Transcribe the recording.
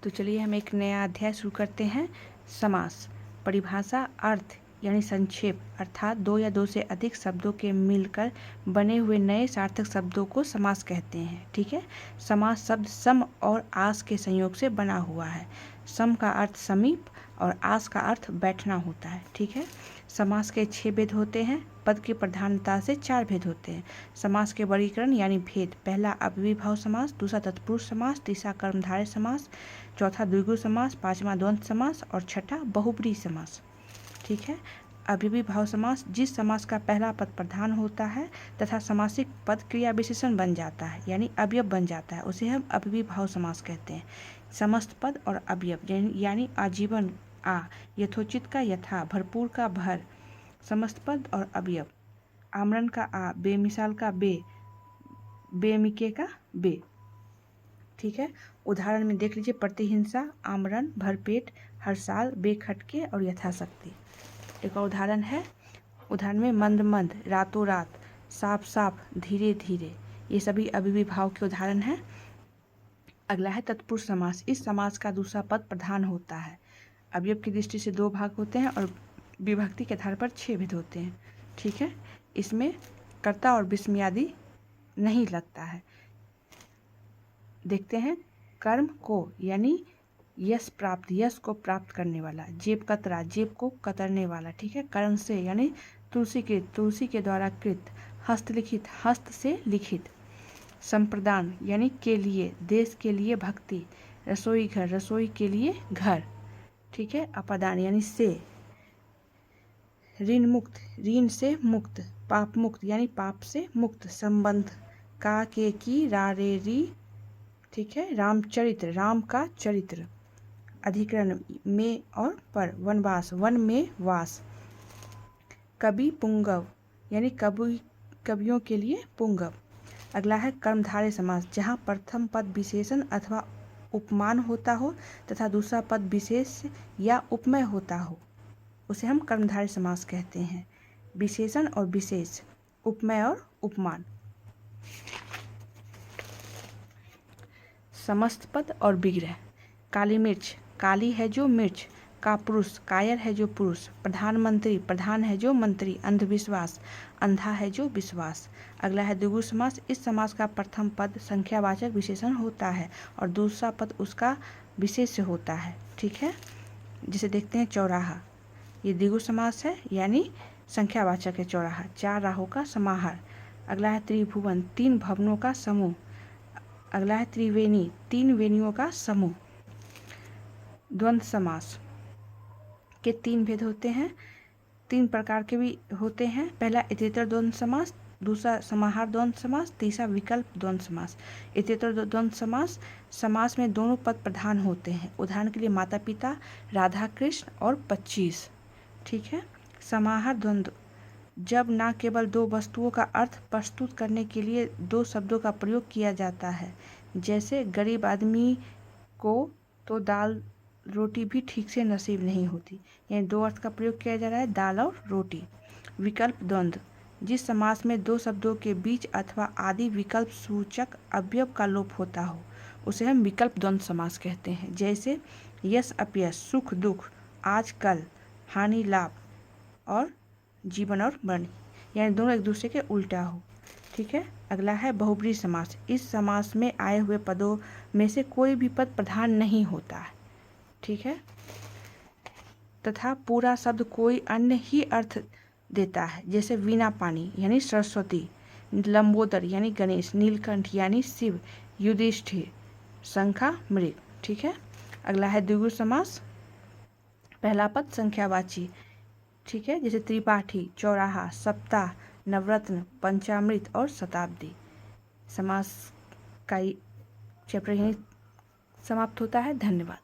तो चलिए हम एक नया अध्याय शुरू करते हैं। समास। परिभाषा, अर्थ यानी संक्षेप, अर्थात दो या दो से अधिक शब्दों के मिलकर बने हुए नए सार्थक शब्दों को समास कहते हैं। ठीक है। समास शब्द सम और आस के संयोग से बना हुआ है। सम का अर्थ समीप और आस का अर्थ बैठना होता है। ठीक है। समास के 6 भेद होते हैं। पद की प्रधानता से 4 भेद होते हैं। समास के वर्गीकरण यानी भेद: पहला अव्ययीभाव समास, दूसरा तत्पुरुष समास, तीसरा कर्मधारय समास, चौथा द्विगु समास, पांचवा द्वंद्व समास और छठा बहुब्रीहि समास। ठीक है। अव्ययीभाव समास: जिस समास का पहला पद प्रधान होता है तथा समासिक पद क्रिया विशेषण बन जाता है यानी अवयव बन जाता है, उसे हम अव्ययीभाव समास कहते हैं। समस्त पद और अवयव यानी आजीवन आ, यथोचित का यथा, भरपूर का भर, समस्त पद और अवयव, आमरण का आ, बेमिसाल का बे, बेमिके का बे। ठीक है। उदाहरण में देख लीजिए: प्रतिहिंसा, आमरण, भरपेट, हर साल, बेखटके और यथाशक्ति। एक और उदाहरण है। उदाहरण में मंद मंद, रातों रात, साफ साफ, धीरे धीरे, ये सभी अव्ययीभाव के उदाहरण हैं। अगला है तत्पुरुष समास। इस समास का दूसरा पद प्रधान होता है। अवयव की दृष्टि से 2 भाग होते हैं और विभक्ति के आधार पर 6 भेद होते हैं। ठीक है। इसमें कर्ता और विस्मयादि नहीं लगता है। देखते हैं। कर्म को यानी यश प्राप्त, यश को प्राप्त करने वाला। जेब कतरा, जेब को कतरने वाला। ठीक है। कर्म से यानी तुलसी के द्वारा कृत। हस्तलिखित, हस्त से लिखित। संप्रदान यानी के लिए, देश के लिए भक्ति। रसोई घर, रसोई के लिए घर। ठीक है। अपादान यानी से। ऋण मुक्त, ऋण से मुक्त। पाप मुक्त यानी पाप से मुक्त। संबंध, का के की रा रे री। ठीक है। रामचरित्र, राम का चरित्र। अधिकरण में और पर। वनवास, वन में वास। कवि पुंगव यानी कवियों के लिए पुंगव। अगला है कर्मधारय समास। जहाँ प्रथम पद विशेषण अथवा उपमान होता हो तथा दूसरा पद विशेष या उपमेय होता हो, उसे हम कर्मधारय समास कहते हैं। विशेषण और विशेष, उपमेय और उपमान। समस्त पद और विग्रह। काली मिर्च, काली है जो मिर्च। कापुरुष, कायर है जो पुरुष। प्रधानमंत्री, प्रधान है जो मंत्री। अंधविश्वास, अंधा है जो विश्वास। अगला है द्विगु समास। इस समास का प्रथम पद संख्यावाचक विशेषण होता है और दूसरा पद उसका विशेष्य होता है। ठीक है। जिसे देखते हैं चौराहा, ये द्विगु समास है यानी संख्यावाचक है चौराहा। 4 राहों का समाहार। अगला है त्रिभुवन, 3 भवनों का समूह। अगला है त्रिवेणी, 3 वेणियों का समूह। द्वंद्व समास के 3 भेद होते हैं। 3 प्रकार के भी होते हैं। पहला इतरेतर द्वंद्व समास, दूसरा समाहार द्वंद्व समास, तीसरा विकल्प द्वंद्व समास। इतरेतर द्वंद्व समास, समास में दोनों पद प्रधान होते हैं। उदाहरण के लिए माता पिता, राधा कृष्ण और 25। ठीक है। समाहार द्वंद्व, जब न केवल 2 वस्तुओं का अर्थ प्रस्तुत करने के लिए 2 शब्दों का प्रयोग किया जाता है, जैसे गरीब आदमी को तो दाल रोटी भी ठीक से नसीब नहीं होती, यानी 2 अर्थ का प्रयोग किया जा रहा है, दाल और रोटी। विकल्प द्वंद्व, जिस समास में 2 शब्दों के बीच अथवा आदि विकल्प सूचक अवयव का लोप होता हो, उसे हम विकल्प द्वंद्व समास कहते हैं। जैसे यश अपयश, सुख दुख, आज कल, हानि लाभ और जीवन और मरण, यानी दोनों एक दूसरे के उल्टा हो। ठीक है। अगला है बहुब्रीहि समास। इस समास में आए हुए पदों में से कोई भी पद प्रधान नहीं होता है। ठीक है। तथा पूरा शब्द कोई अन्य ही अर्थ देता है, जैसे वीणा पानी यानी सरस्वती, लंबोदर यानी गणेश, नीलकंठ यानी शिव, युधिष्ठिर, शंखा मृग। ठीक है। अगला है द्विगु समास। पहला पद संख्यावाची। ठीक है। जैसे त्रिपाठी, चौराहा, सप्ताह, नवरत्न, पंचामृत और शताब्दी। समास का चैप्टर यहीं समाप्त होता है। धन्यवाद।